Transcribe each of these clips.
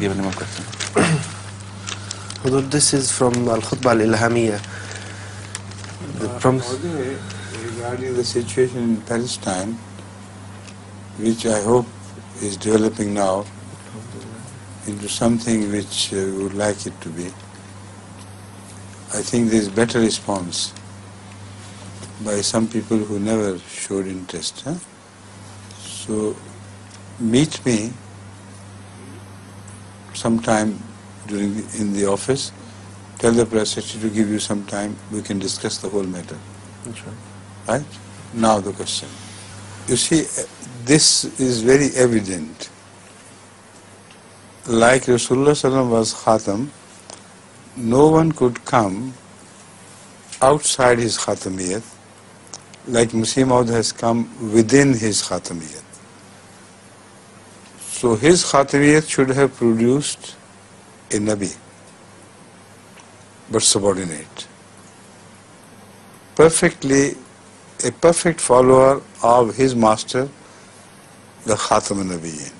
This is from Al-Khutbah Al-Ilhamiyya. Regarding the situation in Palestine, which I hope is developing now into something which we would like it to be, I think there is better response by some people who never showed interest. So meet me sometime in the office, tell the press secretary to give you some time, we can discuss the whole matter. That's right. Right? Now the question. You see, this is very evident. Like Rasulullah Sallam was Khatam, no one could come outside his Khatamiyat, like Masih Maud has come within his Khatamiyat. So his Khatamiyat should have produced a Nabi, but subordinate. A perfect follower of his master, the Khatam al-Nabiyyin.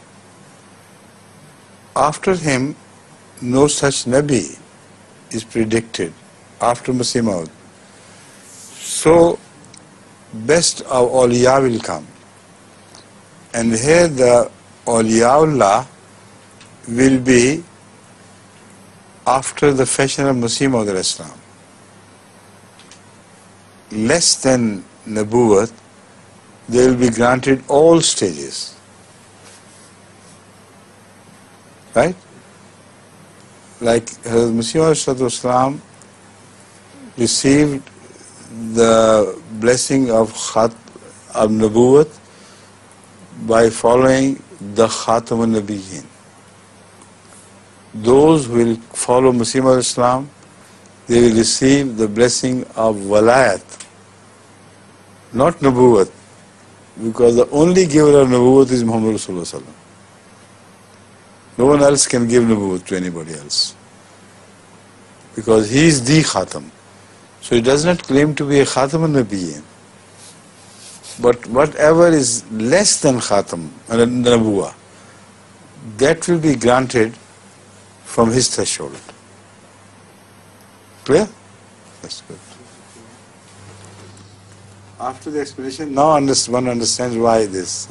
After him, no such Nabi is predicted after Masih Maud. So, best of Auliya will come. And here the Auliyaullah will be after the fashion of Masih Maud al-Islam. Less than Nabuwat, they will be granted all stages. Right? Like Hazrat Masih Maud al-Islam received the blessing of Nabuwat by following the Khatam al-Nabiyyin. Those who will follow Masih Maud al-Islam, they will receive the blessing of Walayat, not Nabuwat, because the only giver of Nabuwat is Muhammad Rasulullah Sallam. No one else can give Nabuwat to anybody else, because he is the Khatam. So he does not claim to be a Khatam al-Nabiyyin. But whatever is less than Khatam and Nabuwah, that will be granted from his threshold. Clear? That's good. After the explanation, now one understands why this.